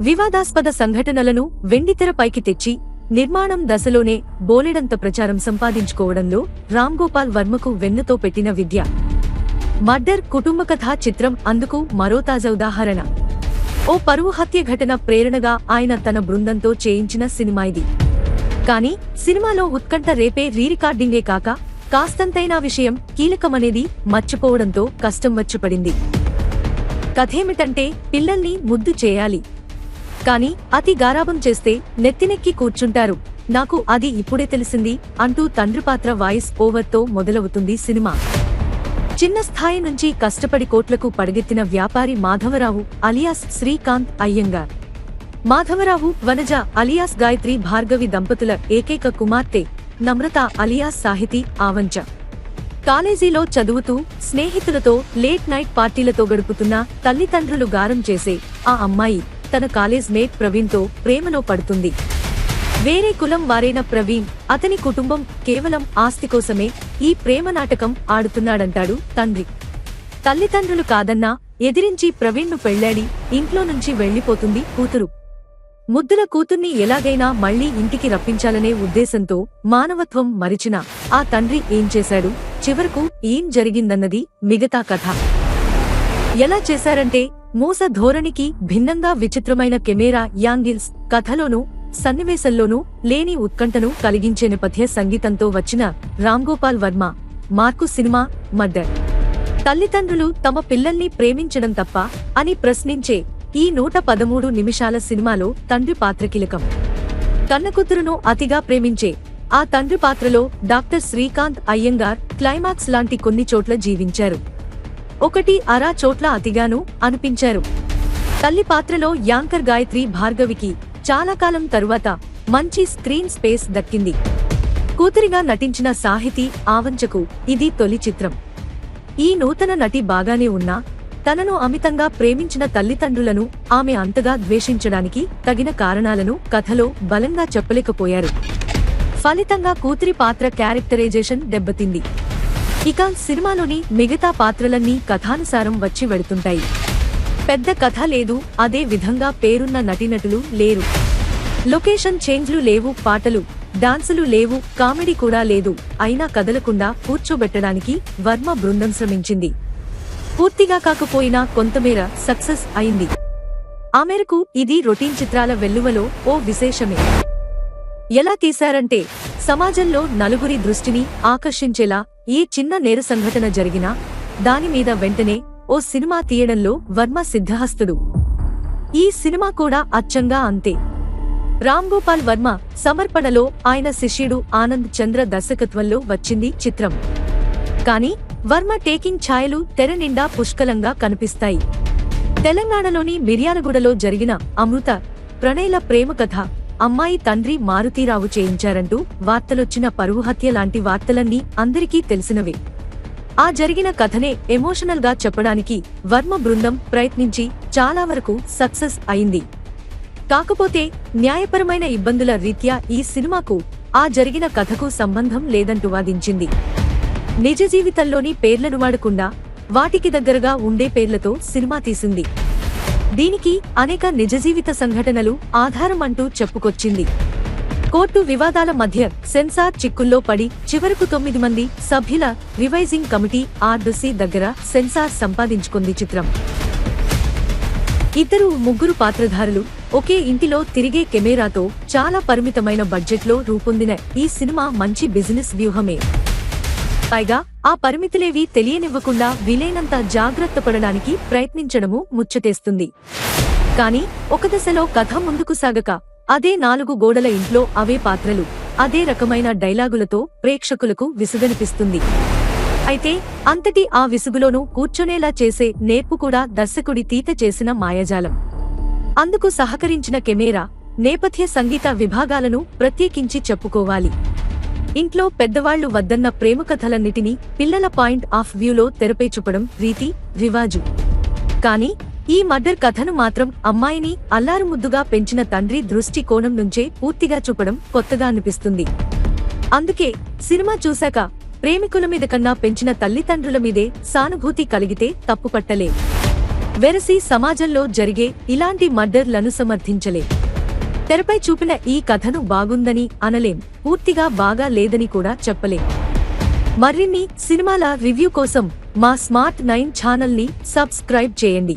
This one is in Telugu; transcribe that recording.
వివాదాస్పద సంఘటనలను వెండితెరపైకి తెచ్చి నిర్మాణం దశలోనే బోలెడంత ప్రచారం సంపాదించుకోవడంలో రాంగోపాల్ వర్మకు వెన్నుతో పెట్టిన విద్య. మర్డర్ కుటుంబకథా చిత్రం అందుకు మరో తాజా ఉదాహరణ. ఓ పరువు హత్య ఘటన ప్రేరణగా ఆయన తన బృందంతో చేయించిన సినిమా ఇది. కానీ సినిమాలో ఉత్కంఠ రేపే రీరికార్డింగే కాక కాస్తంతైనా విషయం కీలకమనేది మర్చిపోవడంతో కష్టం వచ్చిపడింది. కథేమిటంటే పిల్లల్ని ముద్దు చేయాలి, కాని అతి గారాబం చేస్తే నెత్తినెక్కి కూర్చుంటారు, నాకు అది ఇప్పుడే తెలిసింది అంటూ తండ్రి పాత్ర వాయిస్ ఓవర్తో మొదలవుతుంది సినిమా. చిన్న స్థాయి నుంచి కష్టపడి కోట్లకు పడగెత్తిన వ్యాపారి మాధవరావు అలియాస్ శ్రీకాంత్ అయ్యంగార్. మాధవరావు వనజ అలియాస్ గాయత్రి భార్గవి దంపతుల ఏకైక కుమార్తె నమ్రత అలియాస్ సాహితీ ఆవంచ. కాలేజీలో చదువుతూ స్నేహితులతో లేట్ నైట్ పార్టీలతో గడుపుతున్న తల్లిదండ్రులు గారం చేసే ఆ అమ్మాయి తన కాలేజ్ మేట్ ప్రవీణ్తో ప్రేమలో పడుతుంది. వేరే కులం వారైన ప్రవీణ్, అతని కుటుంబం కేవలం ఆస్తి కోసమే ఈ ప్రేమ నాటకం ఆడుతున్నాడంటాడు తండ్రి. తల్లిదండ్రులు కాదన్నా ఎదిరించి ప్రవీణ్ను పెళ్లాడి ఇంట్లో నుంచి వెళ్లిపోతుంది కూతురు. ముద్దుల కూతుర్ని ఎలాగైనా మళ్లీ ఇంటికి రప్పించాలనే ఉద్దేశంతో మానవత్వం మరిచిన ఆ తండ్రి ఏం చేశాడు, చివరకు ఏం జరిగిందన్నది మిగతా కథ. ఎలా చేశారంటే మూస ధోరణికి భిన్నంగా విచిత్రమైన కెమెరా యాంగిల్స్, కథలోనూ సన్నివేశంలోనూ లేని ఉత్కంఠను కలిగించే నేపథ్య సంగీతంతో వచ్చిన Ramgopal Varma mark cinema murder. తల్లిదండ్రులు తమ పిల్లల్ని ప్రేమించడం తప్ప అని ప్రశ్నించే ఈ 113 నిమిషాల సినిమాలో తండ్రి పాత్ర కీలకం. కన్నకూతురును అతిగా ప్రేమించే ఆ తండ్రి పాత్రలో డాక్టర్ శ్రీకాంత్ అయ్యంగార్ క్లైమాక్స్ లాంటి కొన్ని చోట్ల జీవించారు, ఒకటి అరా చోట్ల అతిగాను అనిపించారు. తల్లి పాత్రలో యాంకర్ గాయత్రి భార్గవికి చాలా కాలం తరువాత మంచి స్క్రీన్ స్పేస్ దక్కింది. కూతురిగా నటించిన సాహితీ ఆవంచకు ఇది తొలి చిత్రం. ఈ నూతన నటి బాగానే ఉన్నా తనను అమితంగా ప్రేమించిన తల్లిదండ్రులను ఆమె అంతగా ద్వేషించడానికి తగిన కారణాలను కథలో బలంగా చెప్పలేకపోయారు. ఫలితంగా కూతురి పాత్ర క్యారెక్టరైజేషన్ దెబ్బతింది. ఇక సినిమాలోని మిగతా పాత్రలన్నీ కథానుసారం వచ్చి వెడుతుంటాయి. పెద్ద కథ లేదు, అదే విధంగా పేరున్న నటీనటులు లేరు, లొకేషన్ చేంజ్లు లేవు, పాటలు డాన్సులు లేవు, కామెడీ కూడా లేదు. అయినా కదలకుండా కూర్చోబెట్టడానికి వర్మ బృందం శ్రమించింది. పూర్తిగా కాకపోయినా కొంతమేర సక్సెస్ అయింది. ఆ మేరకు ఇది రొటీన్ చిత్రాల వెల్లువలో ఓ విశేషమే. ఎలా తీశారంటే సమాజంలో నలుగురి దృష్టిని ఆకర్షించేలా ఏ చిన్న నేర సంఘటన జరిగినా దానిమీద వెంటనే ఓ సినిమా తీయడంలో వర్మ సిద్ధహస్తుడు. ఈ సినిమా కూడా అచ్చంగా అంతే. రాంగోపాల్ వర్మ సమర్పణలో ఆయన శిష్యుడు ఆనంద్ చంద్ర దర్శకత్వంలో వచ్చింది చిత్రం. కానీ వర్మ టేకింగ్ ఛాయలు తెర నిండా పుష్కలంగా కనిపిస్తాయి. తెలంగాణలోని మిర్యాలగూడలో జరిగిన అమృత ప్రణయ్ల ప్రేమ కథ అమ్మాయి తండ్రి మారుతీరావు చేయించారంటూ వార్తలొచ్చిన పరువు హత్య లాంటి వార్తలన్నీ అందరికీ తెలిసినవే. ఆ జరిగిన కథనే ఎమోషనల్ గా చెప్పడానికి వర్మ బృందం ప్రయత్నించి చాలా వరకు సక్సెస్ అయింది. కాకపోతే న్యాయపరమైన ఇబ్బందుల రీత్యా ఈ సినిమాకు ఆ జరిగిన కథకు సంబంధం లేదంటూ వాదించింది. నిజ జీవితంలోని పేర్లను వాడకుండా వాటికి దగ్గరగా ఉండే పేర్లతో సినిమా తీసింది. దీనికి అనేక నిజ జీవిత సంఘటనలు ఆధారం అంటూ చెప్పుకొచ్చింది. కోర్టు వివాదాల మధ్య సెన్సార్ చిక్కుల్లో పడి చివరకు 9 మంది సభ్యుల రివైజింగ్ కమిటీ ఆర్డసి దగ్గర సెన్సార్ సంపాదించుకుంది చిత్రం. 2-3 పాత్రధారులు ఒకే ఇంటిలో తిరిగే కెమెరాతో చాలా పరిమితమైన బడ్జెట్లో రూపొందిన ఈ సినిమా మంచి బిజినెస్ వ్యూహమే. పైగా ఆ పరిమితులేవీ తెలియనివ్వకుండా వీలైనంత జాగ్రత్త పడడానికి ప్రయత్నించడము ముచ్చటేస్తుంది. కానీ ఒక దశలో కథ ముందుకు సాగక అదే 4 గోడల ఇంట్లో అవే పాత్రలు అదే రకమైన డైలాగులతో ప్రేక్షకులకు విసుగనిపిస్తుంది. అయితే అంతటి ఆ విసుగులోనూ కూర్చొనేలా చేసే నేర్పు కూడా దర్శకుడి తీత చేసిన మాయాజాలం. అందుకు సహకరించిన కెమెరా, నేపథ్య సంగీత విభాగాలను ప్రత్యేకించి చెప్పుకోవాలి. ఇంట్లో పెద్దవాళ్లు వద్దన్న ప్రేమకథలన్నిటినీ పిల్లల పాయింట్ ఆఫ్ వ్యూలో తెరపై చూపడం రీతి రివాజు. కానీ ఈ మర్డర్ కథను మాత్రం అమ్మాయిని అల్లారుముద్దుగా పెంచిన తండ్రి దృష్టి కోణం నుంచే పూర్తిగా చూపడం కొత్తగా అనిపిస్తుంది. అందుకే సినిమా చూశాక ప్రేమికుల మీద కన్నా పెంచిన తల్లిదండ్రుల మీదే సానుభూతి కలిగితే తప్పుపట్టలే. వెరసి సమాజంలో జరిగే ఇలాంటి మర్డర్లను సమర్థించలేం. తెరపై చూపిన ఈ కథను బాగుందని అనలేం, పూర్తిగా బాగా లేదని కూడా చెప్పలేం. మరిన్ని సినిమాల రివ్యూ కోసం మా స్మార్ట్ 9 ఛానల్ని సబ్స్క్రైబ్ చేయండి.